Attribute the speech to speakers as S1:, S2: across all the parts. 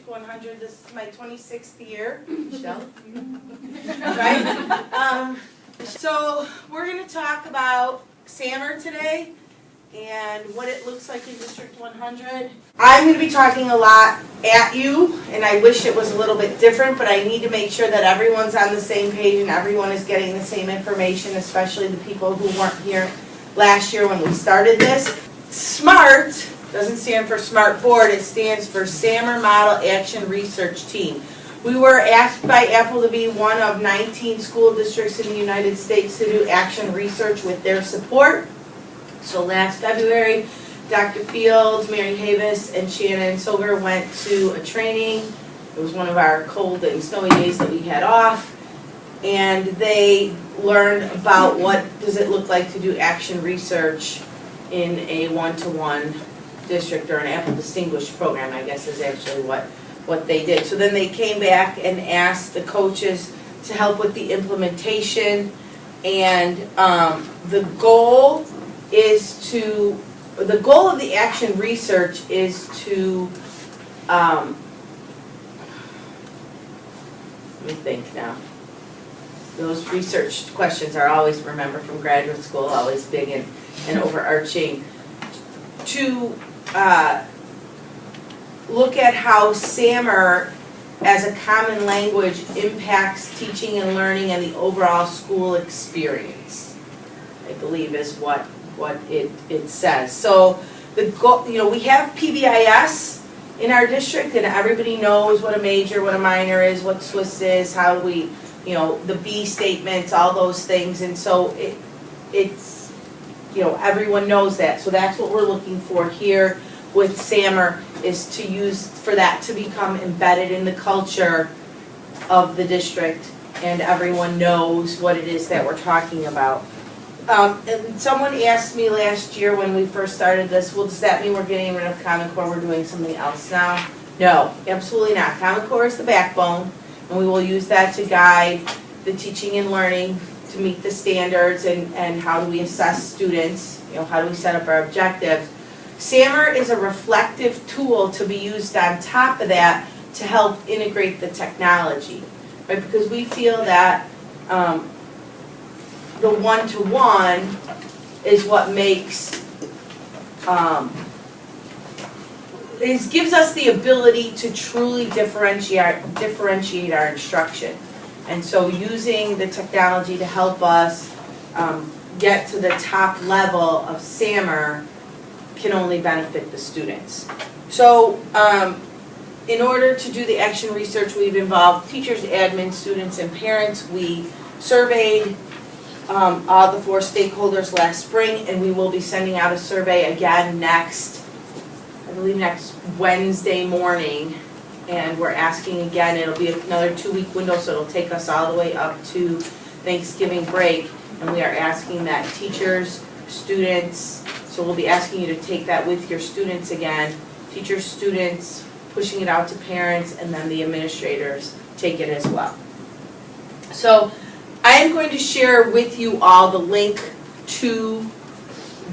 S1: 100. This is my 26th year, Michelle. Right? So we're going to talk about SAMR today and what it looks like in District 100. I'm going to be talking a lot at you, and I wish it was a little bit different, but I need to make sure that everyone's on the same page and everyone is getting the same information, especially the people who weren't here last year when we started this. SMART doesn't stand for Smart Board, it stands for SAMR Model Action Research Team. We were asked by Apple to be one of 19 school districts in the United States to do action research with their support. So last February, Dr. Fields, Mary Havis, and Shannon Soger went to a training. It was one of our cold and snowy days that we had off. And they learned about what does it look like to do action research in a one-to-one district, or an Apple Distinguished program, I guess is actually what they did. So then they came back and asked the coaches to help with the implementation, and the goal of the action research is to, let me think now. Those research questions are always, remember from graduate school, always big and overarching. To look at how SAMR as a common language impacts teaching and learning and the overall school experience, I believe is what it says. So the goal, we have PBIS in our district, and everybody knows what a major, what a minor is, what Swiss is, how we, the B statements, all those things, and so it's everyone knows that. So that's what we're looking for here with SAMR, is to use for that to become embedded in the culture of the district, and everyone knows what it is that we're talking about. And someone asked me last year when we first started this, well, does that mean we're getting rid of Common Core, we're doing something else now? No, absolutely not. Common Core is the backbone, and we will use that to guide the teaching and learning to meet the standards, and how do we assess students, how do we set up our objectives. SAMR is a reflective tool to be used on top of that to help integrate the technology, right? Because we feel that the one-to-one is what makes, gives us the ability to truly differentiate our instruction. And so using the technology to help us get to the top level of SAMR can only benefit the students. So in order to do the action research, we've involved teachers, admin, students, and parents. We surveyed all the 4 stakeholders last spring, and we will be sending out a survey again next Wednesday morning. And we're asking again, it'll be another 2-week window, so it'll take us all the way up to Thanksgiving break. And we are asking that teachers, students, so we'll be asking you to take that with your students again. Teachers, students, pushing it out to parents, and then the administrators take it as well. So I am going to share with you all the link to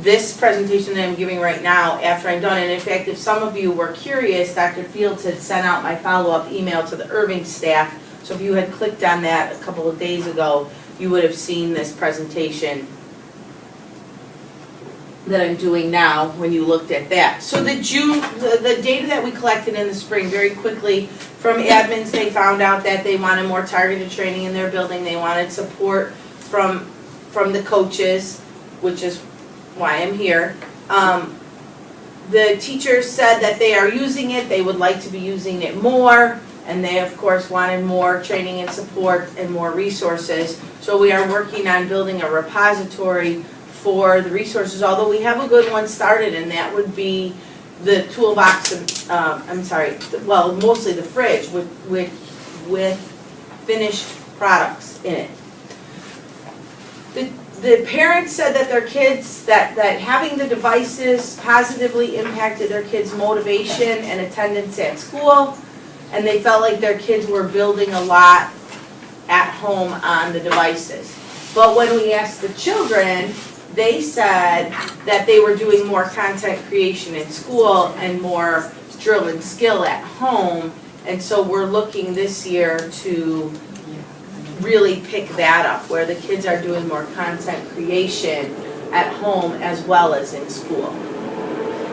S1: this presentation that I'm giving right now after I'm done. And in fact, if some of you were curious, Dr. Fields had sent out my follow-up email to the Irving staff. So if you had clicked on that a couple of days ago, you would have seen this presentation that I'm doing now when you looked at that. So the data that we collected in the spring, very quickly from admins, they found out that they wanted more targeted training in their building. They wanted support from the coaches, which is why I'm here. The teachers said that they are using it, they would like to be using it more, and they of course wanted more training and support and more resources. So we are working on building a repository for the resources, although we have a good one started, and that would be the toolbox, mostly the fridge with finished products in it. The parents said that their kids, that having the devices positively impacted their kids' motivation and attendance at school, and they felt like their kids were building a lot at home on the devices. But when we asked the children, they said that they were doing more content creation in school and more drill and skill at home, And so we're looking this year to really pick that up, where the kids are doing more content creation at home as well as in school.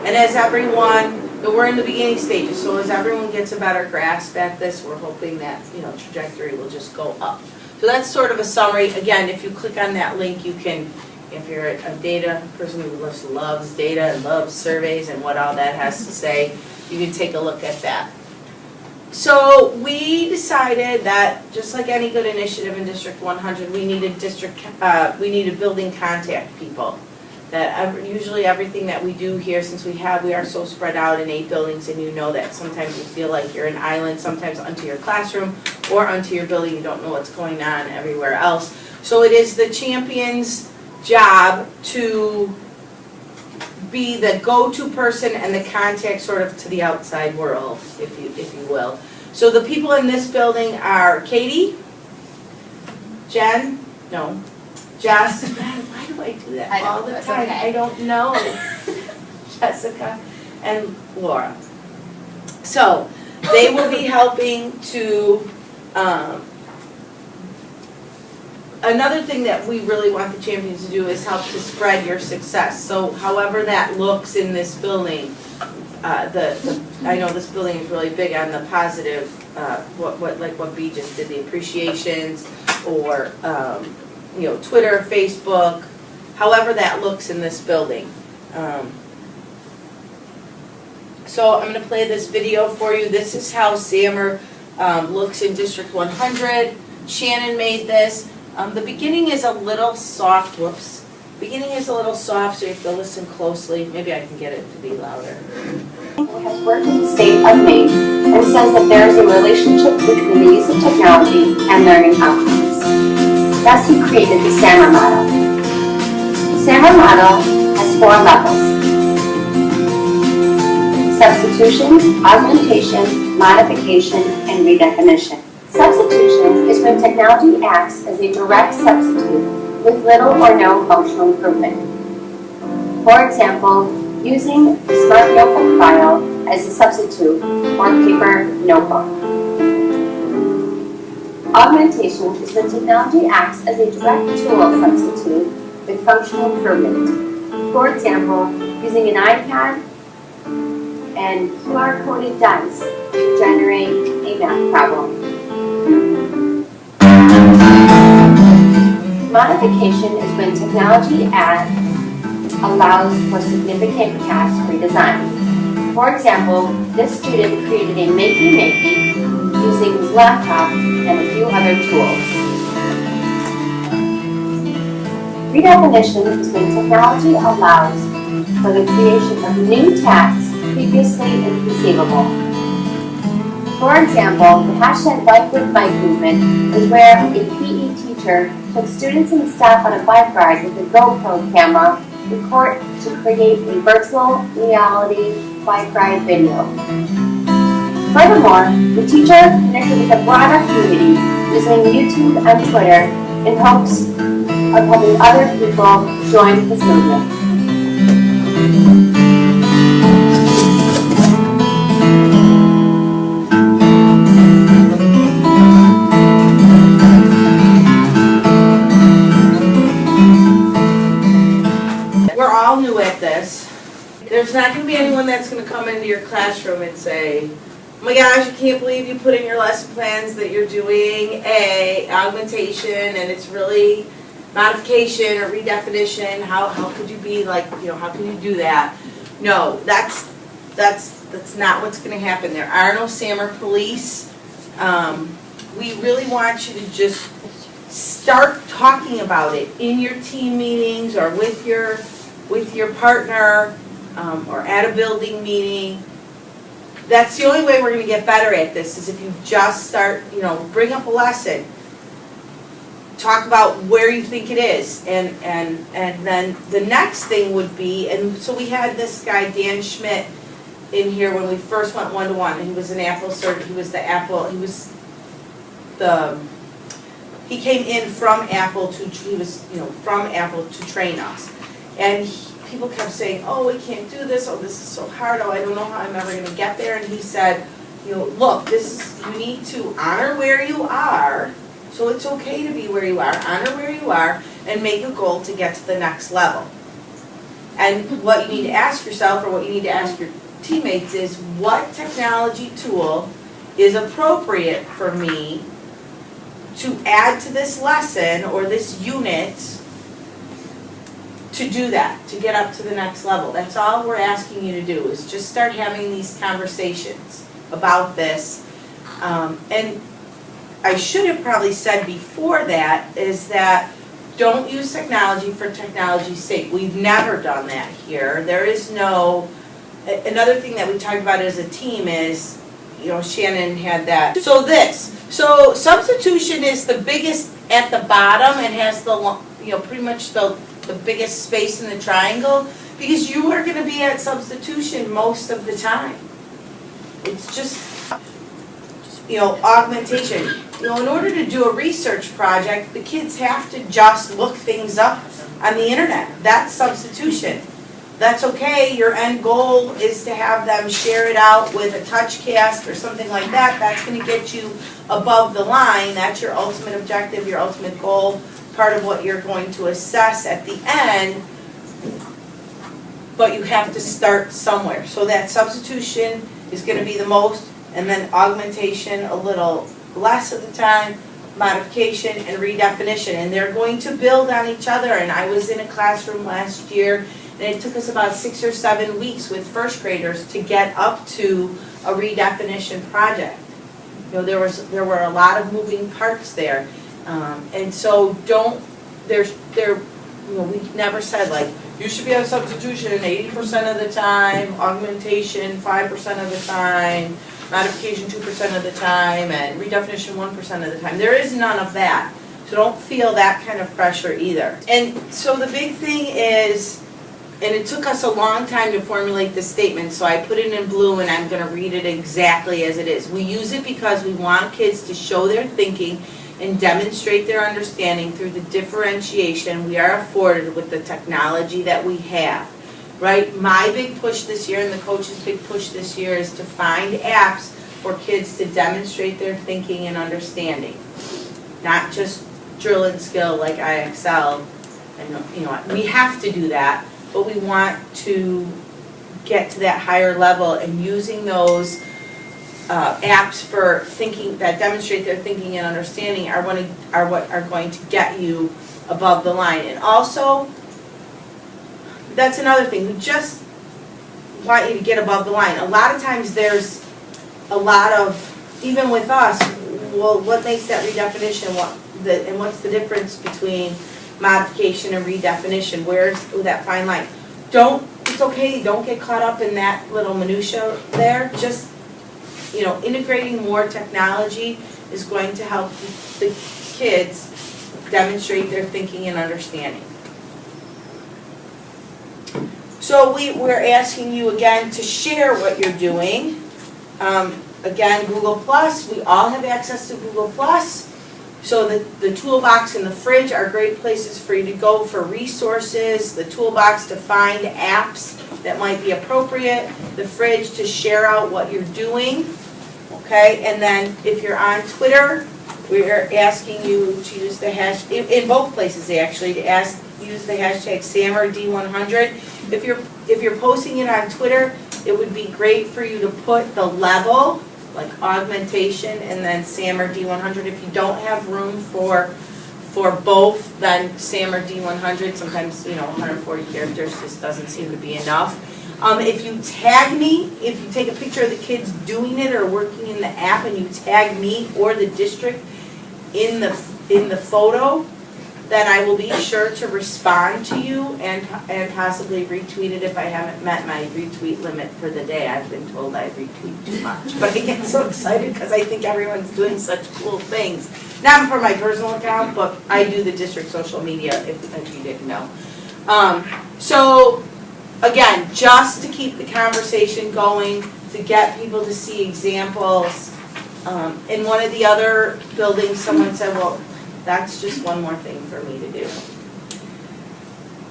S1: And as everyone, we're in the beginning stages, so as everyone gets a better grasp at this, we're hoping that, trajectory will just go up. So that's sort of a summary. Again, if you click on that link, you can, if you're a data person who just loves data and loves surveys and what all that has to say, you can take a look at that. So we decided that, just like any good initiative in District 100, we needed building contact people. That usually everything that we do here, since we are so spread out in 8 buildings, and that sometimes you feel like you're an island, sometimes unto your classroom or unto your building, you don't know what's going on everywhere else. So it is the champion's job to be the go-to person and the contact sort of to the outside world, if you will. So the people in this building are Katie, Jen, no, Jess. Why do I do that all the time? Okay. I don't know. Jessica and Laura. So they will be helping to. Another thing that we really want the champions to do is help to spread your success. So however that looks in this building, I know this building is really big on the positive, like what B just did, the appreciations, or Twitter, Facebook, however that looks in this building. So I'm going to play this video for you. This is how SAMR looks in District 100. Shannon made this. The beginning is a little soft, whoops. Beginning is a little soft, so you have to listen closely. Maybe I can get it to be louder.
S2: Has worked in the state of Maine and says that there is a relationship between the use of technology and learning outcomes. Thus, he created the SAMR model. The SAMR model has 4 levels: substitution, augmentation, modification, and redefinition. Substitution is when technology acts as a direct substitute with little or no functional improvement. For example, using the Smart Notebook file as a substitute for a paper notebook. Augmentation is when technology acts as a direct tool substitute with functional improvement. For example, using an iPad and QR-coded dice to generate a math problem. Modification is when technology allows for significant task redesign. For example, this student created a makey-makey using his laptop and a few other tools. Redefinition is when technology allows for the creation of new tasks previously inconceivable. For example, the hashtag Bike with Bike movement is where a PE teacher took students and staff on a bike ride with a GoPro camera to create a virtual reality bike ride video. Furthermore, the teacher connected with a broader community using YouTube and Twitter in hopes of helping other people join his movement.
S1: New at this. There's not going to be anyone that's going to come into your classroom and say, oh my gosh, I can't believe you put in your lesson plans that you're doing a augmentation and it's really modification or redefinition. How could you be like, how can you do that? No, that's not what's going to happen. There are no SAMR police. We really want you to just start talking about it in your team meetings or with your partner or at a building meeting. That's the only way we're going to get better at this, is if you just start, bring up a lesson. Talk about where you think it is. And then the next thing would be, and so we had this guy, Dan Schmidt, in here when we first went one-to-one. He was an Apple cert, he came in from Apple from Apple to train us. And people kept saying, oh, we can't do this, oh, this is so hard, oh, I don't know how I'm ever going to get there. And he said, look, you need to honor where you are, so it's okay to be where you are, honor where you are, and make a goal to get to the next level. And what you need to ask yourself, or what you need to ask your teammates, is what technology tool is appropriate for me to add to this lesson or this unit to do that, to get up to the next level. That's all we're asking you to do, is just start having these conversations about this. And I should have probably said before that, is that don't use technology for technology's sake. We've never done that here. There is no, another thing that we talked about as a team is, Shannon had that. So substitution is the biggest at the bottom and has the, pretty much the biggest space in the triangle, because you are going to be at substitution most of the time. It's just, augmentation. In order to do a research project, the kids have to just look things up on the internet. That's substitution. That's okay. Your end goal is to have them share it out with a TouchCast or something like that. That's going to get you above the line. That's your ultimate objective, your ultimate goal, part of what you're going to assess at the end. But you have to start somewhere. So that substitution is going to be the most, and then augmentation a little less of the time, modification and redefinition. And they're going to build on each other. And I was in a classroom last year, and it took us about 6 or 7 weeks with first graders to get up to a redefinition project. There were a lot of moving parts there. And so we never said like, you should be on substitution 80% of the time, augmentation 5% of the time, modification 2% of the time, and redefinition 1% of the time. There is none of that. So don't feel that kind of pressure either. And so the big thing is, and it took us a long time to formulate this statement, so I put it in blue and I'm going to read it exactly as it is. We use it because we want kids to show their thinking and demonstrate their understanding through the differentiation we are afforded with the technology that we have. Right? My big push this year, and the coach's big push this year, is to find apps for kids to demonstrate their thinking and understanding. Not just drill and skill like IXL. And we have to do that, but we want to get to that higher level, and using those apps for thinking that demonstrate their thinking and understanding are what are going to get you above the line. And also, that's another thing. We just want you to get above the line. A lot of times there's a lot of, even with us, well, what makes that redefinition? And what's the difference between modification and redefinition? Where's that fine line? It's okay, don't get caught up in that little minutia there. Just, integrating more technology is going to help the kids demonstrate their thinking and understanding. So we're asking you again to share what you're doing. Again, Google+, we all have access to Google+. So the toolbox and the fridge are great places for you to go for resources, the toolbox to find apps that might be appropriate, the fridge to share out what you're doing, okay? And then if you're on Twitter, we're asking you to use the hashtag, in both places actually, use the hashtag SAMRD100. If you're posting it on Twitter, it would be great for you to put the level, like augmentation, and then SAMR-D100. If you don't have room for both, then SAMR-D100. Sometimes 140 characters just doesn't seem to be enough. If you tag me, if you take a picture of the kids doing it or working in the app, and you tag me or the district in the photo, then I will be sure to respond to you and possibly retweet it if I haven't met my retweet limit for the day. I've been told I retweet too much, but I get so excited because I think everyone's doing such cool things. Not for my personal account, but I do the district social media, if you didn't know. So again, just to keep the conversation going, to get people to see examples. In one of the other buildings, someone said, well, that's just one more thing for me to do.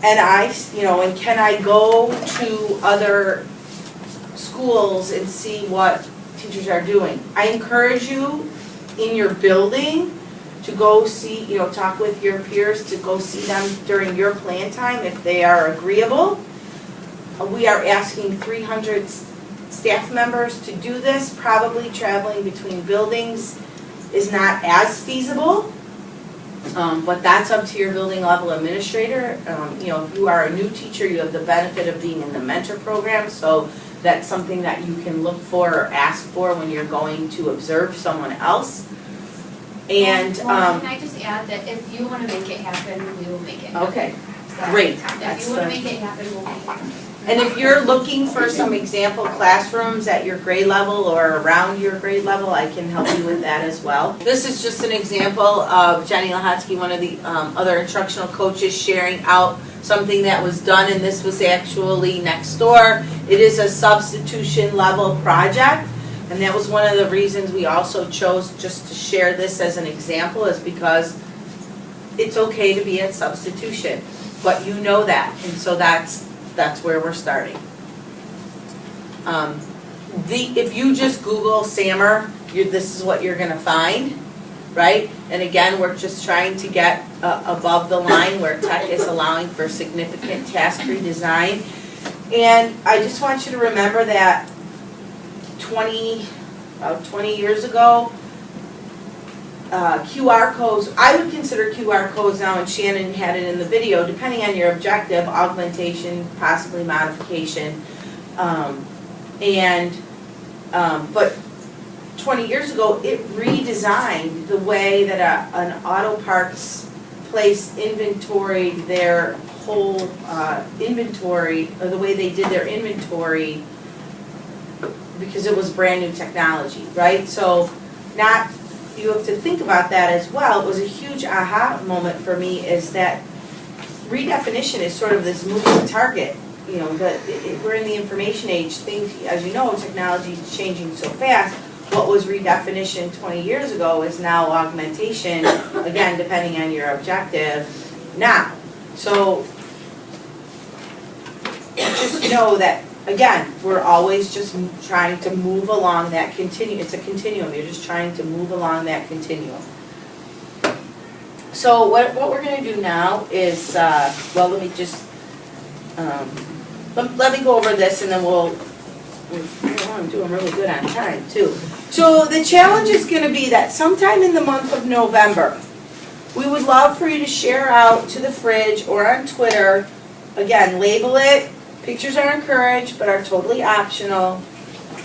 S1: And and can I go to other schools and see what teachers are doing. I encourage you in your building to go see, talk with your peers, to go see them during your plan time if they are agreeable. We are asking 300 staff members to do this. Probably traveling between buildings is not as feasible, but that's up to your building level administrator. If you are a new teacher, you have the benefit of being in the mentor program, so that's something that you can look for or ask for when you're going to observe someone else. And
S3: can I just add that if you want to make it happen, we will make it happen.
S1: Okay,
S3: So,
S1: great.
S3: If you want to make it happen, we'll make it happen.
S1: And if you're looking for some example classrooms at your grade level or around your grade level, I can help you with that as well. This is just an example of Jenny Lahotsky, one of the other instructional coaches, sharing out something that was done, and this was actually next door. It is a substitution level project, and that was one of the reasons we also chose just to share this as an example, is because it's okay to be at substitution, but you know that, and so that's where we're starting. If you just Google SAMR, this is what you're going to find, right? And again, we're just trying to get above the line where tech is allowing for significant task redesign. And I just want you to remember that about 20 years ago, QR codes, I would consider QR codes now, and Shannon had it in the video, depending on your objective, augmentation, possibly modification. But 20 years ago, it redesigned the way that an auto parts place inventoried their whole inventory, or the way they did their inventory, because it was brand new technology, right? So you have to think about that as well. It was a huge aha moment for me, is that redefinition is sort of this moving target. We're in the information age. Things, as you know, technology is changing so fast. What was redefinition 20 years ago is now augmentation, again, depending on your objective now. So just know that, again, we're always just trying to move along that continuum. It's a continuum. You're just trying to move along that continuum. So what we're going to do now is, let me just, let me go over this, and then I'm doing really good on time too. So the challenge is going to be that sometime in the month of November, we would love for you to share out to the fridge or on Twitter. Again, label it. Pictures are encouraged, but are totally optional.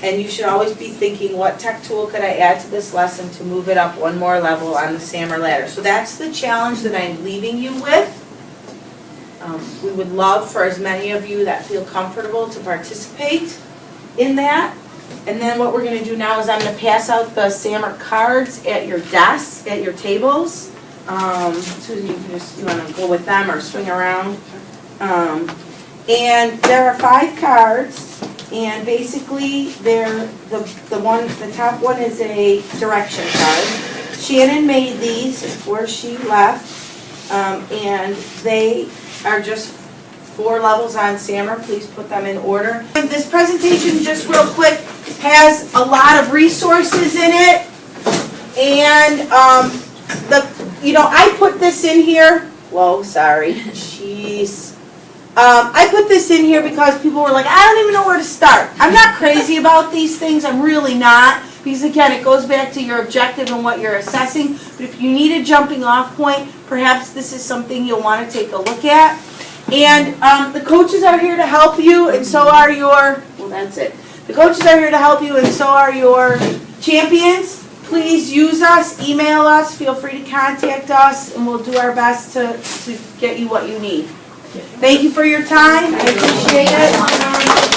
S1: And you should always be thinking, what tech tool could I add to this lesson to move it up one more level on the SAMR ladder? So that's the challenge that I'm leaving you with. We would love for as many of you that feel comfortable to participate in that. And then what we're going to do now is I'm going to pass out the SAMR cards at your desks, at your tables. Susan, you want to go with them or swing around. And there are 5 cards, and basically they're the top one is a direction card. Shannon made these before she left, and they are just 4 levels on SAMR. Please put them in order. And this presentation, just real quick, has a lot of resources in it, and I put this in here. Whoa, sorry, jeez. I put this in here because people were like, I don't even know where to start. I'm not crazy about these things. I'm really not. Because again, it goes back to your objective and what you're assessing. But if you need a jumping off point, perhaps this is something you'll want to take a look at. And the coaches are here to help you, and so are that's it. The coaches are here to help you, and so are your champions. Please use us, email us, feel free to contact us, and we'll do our best to get you what you need. Thank you for your time. I appreciate it.